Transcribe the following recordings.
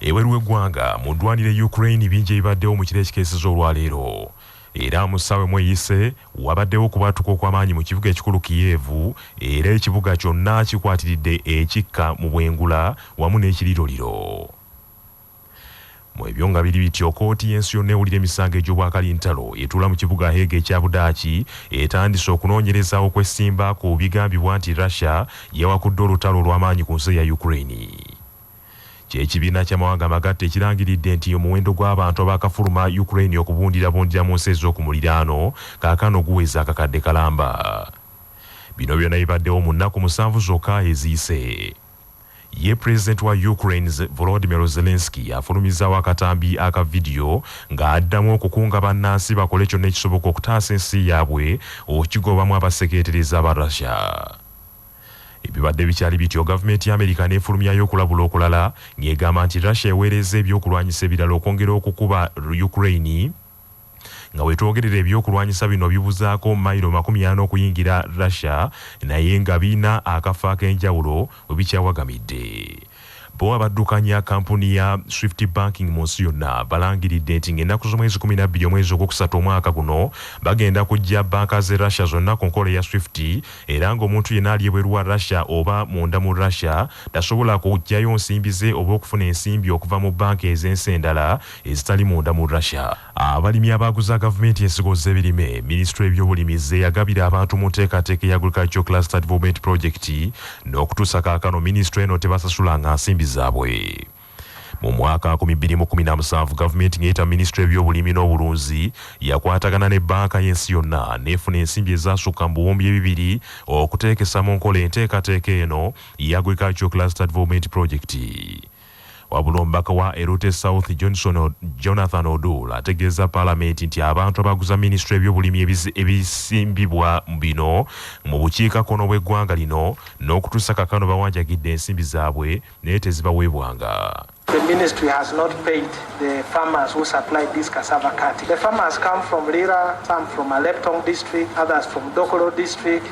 Eweru w'eggwanga mu ddwaniro Ukrain bingi ebibaddewo mu kiro ekikeeseza olwaleero. Era mu ssaawa emu eyise wabaddewo okubwatuka okw'amaanyi mu kibuga ekikulu Kiyevu, era ekibuga kyonna kikwatiridde ekikka mu bwengula wamu n'ekiriroliro. Mu ebyo nga biri bityo, kkooti y'ensi yonna ewulira emisango egy'obwakalintalo etuula mu kibuga Hague ekya Budaaki etandise okunoonyereza okwesimba ku bigambibwa nti Russia yawakudde olutalo olw'amaanyi ku nsi ya Ukrain. Ekibiina ky'amawanga amagatte kirangiridde nti omuwendo gw'abantu abaakafuluma Ukrain okubundira mu nsi ez'okumuliraano kaakano guweza akakadde kalamba. Bino byonna bibaddewo mu nnaku 7 zokka eziyise. Ye Pulezidenti wa Ukraine Volodymyr Zelensky afulumizaawo akatambi aka vidiyo ng'addamu okukunga bannansi bakole kyonna ekisoboka okutaasa ensi yaabwe okigobamu abasekeetereza aba Russia. Ebibadde bikyali bityo, gavumenti ya Amerika n'efulumyayo okulabula okulala ng'egamba nti Russia eweereza ebyokulwanyisa ebirala okwongera okukuba Ukraine nga wetwogerera ebyokulwanyisa bino bibuzaako mayiro 40 okuyingira Russia naye nga biina akafo ak'enjawulo we bikyawagamidde. Bo abaddukanya kampuni ya Swift Banking mu nsi yonna balangiridde nti ng'ennaku z'omwezi 12 omwezi ogwokusatu omwaka guno bagenda kujja banka ze Russia zonna ku nkola ya Swift, era ng'omuntu yenna ali ebweru wa Russia oba munda mu Russia tasobola kujjayo nsimbi ze oba okufuna ensimbi okuva mu banka ez'ensi endala ezitali munda mu Russia. Abalimi abaguza gavumenti ensigo z'ebirime, minisitule y'ebyobulimi yagabira abantu mu nteekateeka ya Agricultural Cluster Development Project n'okutuusa kaakano minisitule eno tebasasulanga nsimbi zaabwe. Mu mwaka 2017 gavumenti ng'eyita minisitule y'ebyobulimi n'obulunzi yakwatagana ne banka y'ensi yonna n'efuna ensimbi ezasukka mu buwumbi 200 okuteekesa mu nkola enteekateeka eno ya Agricultural Cluster Development Project. Wabula omubaka wa Erute South Jonathan Odul ategeeza Paalamenti nti abantu abaguza minisitule y'ebyobulimi ebisimbibwa bino mu bukiikakkono bw'eggwanga lino n'okutuusa kaakano bawanjagidde ensimbi zaabwe naye tezibaweebwanga. The ministry has not paid the farmers who supplied this cassava cutting. The farmers come from Lira, some from Aleptong district, others from Dokoro district,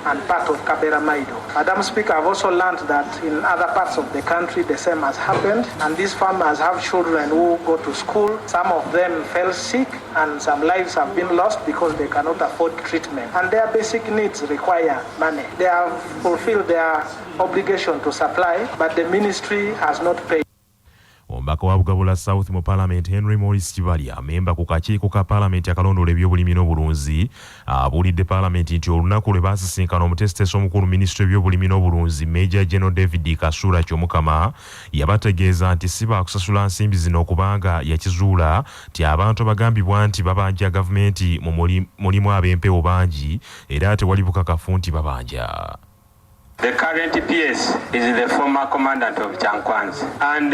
and part of Kabera Maido. Madam Speaker, I've also learned that in other parts of the country the same has happened, and these farmers have children who go to school. Some of them fell sick, and some lives have been lost because they cannot afford treatment. And their basic needs require money. They have fulfilled their obligation to supply, but the ministry has not paid. Omubaka wa Bugabula South mu Parliament Henry Morris Kibalya, memba ku kakiiko ka Parliament akalondoola ebyobulimi n'obulunzi, abuulidde Parliament nti olunaku lwe baasisinkana omutesitesi omukulu minisitule y'ebyobulimi n'obulunzi Major General David Kasura Kyomukama yabategeeza nti si baakusasula nsimbi zino kubanga yakizuula nti abantu abagambibwa nti babanja gavumenti mulimu ab'empewo bangi era tewali bukakafu nti babanja. The current PS is the former commandant of Chankwanzi, and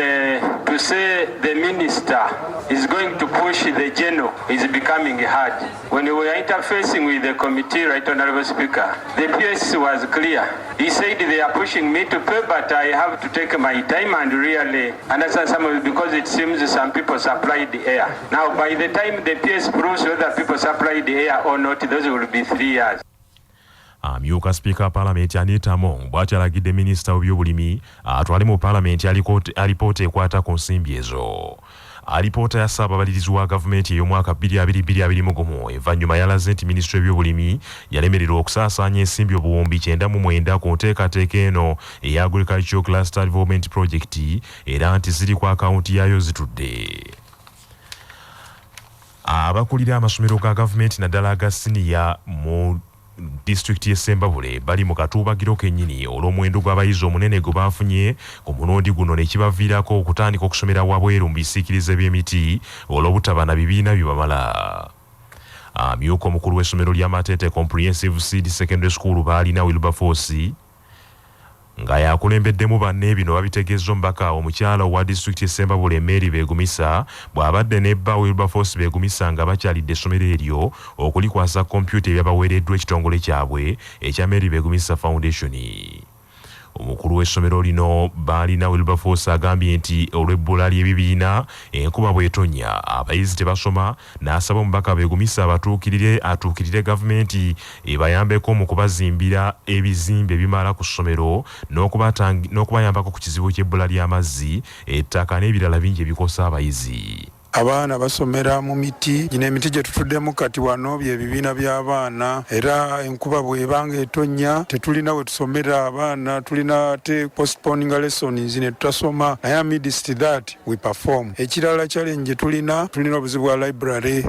to say the minister is going to push the general is becoming hard. When we were interfacing with the committee, Right Honorable Speaker, the PS was clear. He said they are pushing me to pay, but I have to take my time and really understand some of it because it seems some people supplied the air. Now, by the time the PS proves whether people supplied the air or not, those will be 3 years. Amyuka Speaker Parliament Anita Among bw'akyalagidde minisita w'ebyobulimi atwale mu Parliament alipoota ekwata ku nsimbi ezo. Alipoota ya Ssaababalirizi wa gavumenti ey'omwaka 2021 evannyuma yalaze nti minisitule y'ebyobulimi yalemererwa okusaasaanya ensimbi obuwumbi 99 ku nteekateeka eno eya Agricultural Cluster Development Project era nti ziri ku akawunti yaayo zitudde. Abakulira amasomero ga gavumenti naddala aga siniya mu District y'e Ssembabule bali mu katuubagiro kennyini olw'omuwendo gw'abayizi omunene gwe bafunye ku mulundi guno ne kibaviirako okutandika okusomera wabweru mu bisiikirize by'emiti olw'obutaba na bibiina bibamala. Amyuka omukulu w'essomero lya Matete Comprehensive Seed Secondary School baalina Wilberforce nga yakulembeddemu banne bino babitegeeza omubaka omukyala owa disitulikiti y'e Ssembabule Mary Beegumisa bw'abadde nebba Wilberforce Beegumisa nga bakyalidde essomero eryo okulikwasa kompyuta ebyabaweereddwa ekitongole kyabwe ekya Mary Beegumisa Foundation. Omukulu w'essomero lino Balina Wilberforce agambye nti olw'ebbula ly'ebibiina enkuba bw'etonnya abayizi tebasoma, n'asaba omubaka beegumisa atuukirire gavumenti ebayambeko mu kubazimbira ebizimbe ebimala ku ssomero n'okubayambako ku kizibu ky'ebbula ly'amazzi, ettaka n'ebirala bingi ebikosa abayizi. Abaana basomera mu miti, gino emiti gye tutuddemu kati wano bye bibiina by'abaana, era enkuba bw'ebanga etonnya tetulina we tusomera abaana, tulina te postponing lessons ne tutasoma, naye amidst that we perform. Ekirala challenge tulina obuzibu bwa library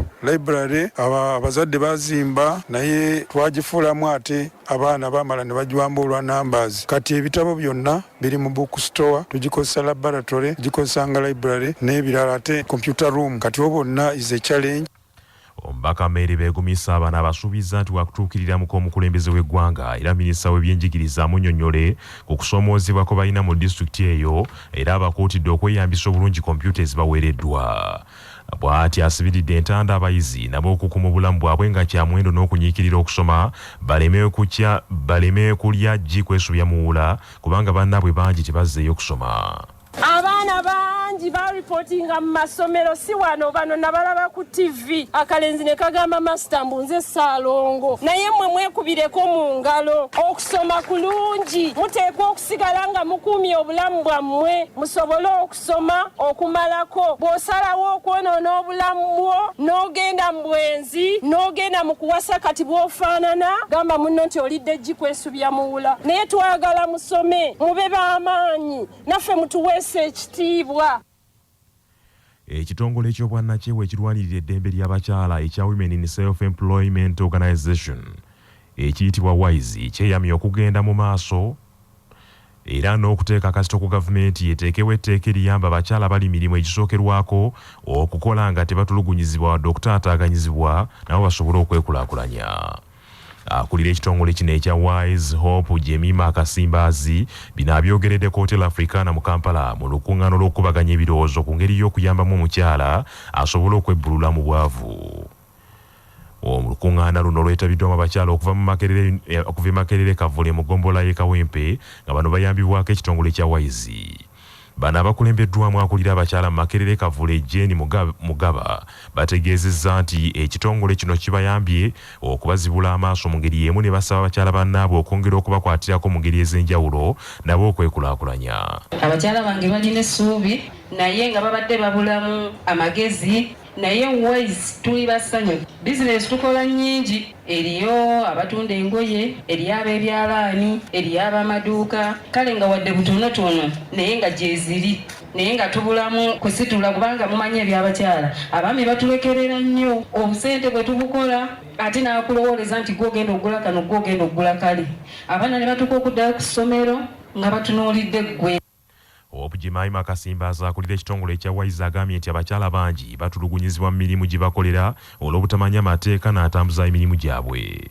abazadde bazimba naye twagifuulamu ate abaana bamala ne bagiwamba olwa numbers. Kati ebitabo byonna biri mu bookstore, tugikozesa laboratory, tugikozesa nga library n'ebirala ate computer room. Kati bonna is a challenge. Omubaka Mary beegumisa abaana abasuubiza nti wakutuukiriramuko omukulembeze w'eggwanga era minisita w'ebyenjigiriza amunnyonnyole ku kusoomoozebwa kwe balina mu disitulikiti eyo era abakuutidde okweyambisa obulungi kompyuta ezibaweereddwa. Bw'ati asibiridde entanda abayizi nabo okukuma obulamu bwabwe nga kya muwendo n'okunyiikirira okusoma baleme kulya ggi kwesubya muwula kubanga bannaabwe bangi tebazzeeyo kusoma. Abaana bangi baripotinga mu masomero si wano bano nabalaba ku TV akalenzi ne kagamba masita mbunze Saalongo naye mmwe mwekubireko mu ngalo okusoma kulungi muteekwa okusigala nga mukuumye obulamu bwammwe musobole okusoma okumalako bw'osalawo okwonoona obulamu bwo n'ogenda mu bwenzi n'ogenda mu kuwasa kati bw'ofaanana gamba munno nti olidde ggi kwesubya muwula naye twagala musome mube b'amaanyi naffe mutuweese ekitiibwa. Ekitongole eky'obwannakyewa ekirwanirira eddembe ly'abakyala ekya Women in Self-Employment Organization ekiyitibwa WISE kyeyamye okugenda mu maaso era n'okuteeka kasito ku gavumenti yeteekewo etteeka eriyamba abakyala bali mirimu egisookerwako okukola nga tebatulugunyizibwa wadde okutaataaganyizibwa nabo basobole okwekulaakulanya. Akulira ekitongole kino ekya Wise Hope Jemima Akasimbazi bino abyogeredde ku Hotel Africana mu Kampala mu lukuŋŋaano lw'okubaganya ebirowoozo ku ngeri y'okuyambamu omukyala asobole okwebbulula mu bwavu. Olukuŋŋaana luno lwetabiddwamu abakyala okuva e Makerere Kavule mu ggombolola y'e Kawempe nga bano bayambibwako ekitongole kya Wise. Bano abakulembeddwamu akulira abakyala mu Makerere Kavule Jane Mugaba bategeezezza nti ekitongole kino kibayambye okubazibula amaaso mu ngeri y'emu ne basaba abakyala bannaabwe okwongera okubakwatirako mu ngeri ez'enjawulo nabo okwekulaakulanya. Abakyala bange balina essuubi naye nga babadde babulamu amagezi naye Wise tuli basanyu. Bizinesi tukola nnyingi, eriyo abatunda engoye, eriyo ab'ebyalaani, eriyo ab'amaduuka, kale nga wadde butonotono naye nga gyeziri naye nga tubulamu kusitula kubanga mumanyi eby'abakyala abaami batulekerera nnyo obusente bwe tubukola ate n'akulowooleza nti gwogenda okugula kano gwogenda okugula kale abaana ne batuuka okuddayo ku ssomero nga batunuulidde ggwe. Jemima Akasimbazi akulira ekitongole ekya Wise agambye nti abakyala bangi batulugunyizibwa mu mirimu gye bakolera olw'obutamanya mateeka n'atambuza emirimu gyabwe.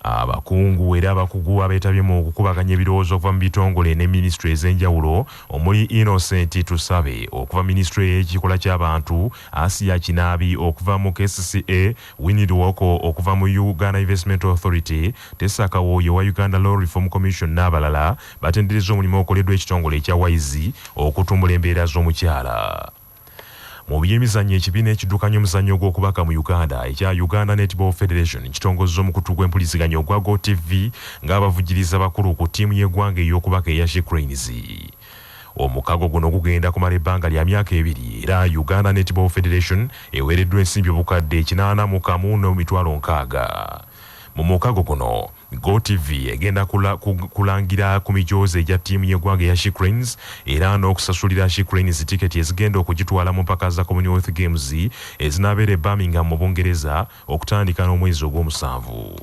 Abakungu era abakugu abeetabye mu kukubaganya ebirowoozo okuva mu bitongole ne minisitule ez'enjawulo omuli Innocent Tusabe okuva minisitule y'ekikola ky'abantu, Asia Kinaabi okuva mu KCCA, Winnie Woko okuva mu Uganda Investment Authority, Tessa Kawoyo wa Uganda Law Reform Commission n'abalala batendereza omulimu okoleddwa ekitongole ekya Wise okutumbula embeera z'omukyala. Mu by'emizannyo ekibiina ekiddukanya omuzannyo gw'okubaka mu Uganda ekya Uganda Netball Federation kitongozza omukutu gw'empuliziganya ogwa GoTV ng'abavugiriza bakulu ku ttiimu y'eggwanga ey'okubaka eya Ukrains. Omukago guno gugenda kumala ebbanga lya myaka 2 era Uganda Netball Federation eweereddwa ensimbi obukadde 81,600. Mu mukago guno GoTV egenda kulangira ku mijoozi egya ttiimu y'eggwanga eya Ukrains era n'okusasulira Ukrains tiketi ezigenda okugitwala mu mpaka za Commonwealth Games ezinaabeera Birmingham mu Bungereza okutandika n'omwezi ogw'omusanvu.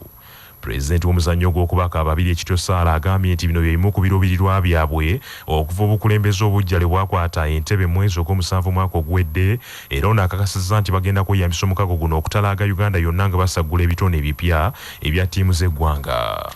Pulezidenti w'omuzannyo gw'okubaka ababiri ekityo Saala agambye nti bino byebimu ku biruubirirwa byabwe okuva obukulembeze obujjale bwakwata entebe mwezi ogw'omusanvu mwaka oguwedde era ono akakasizza nti bagenda kweyambisa omukago guno okutalaaga Uganda yonna nga basagula ebitone ebipya ebya ttiimu z'eggwanga.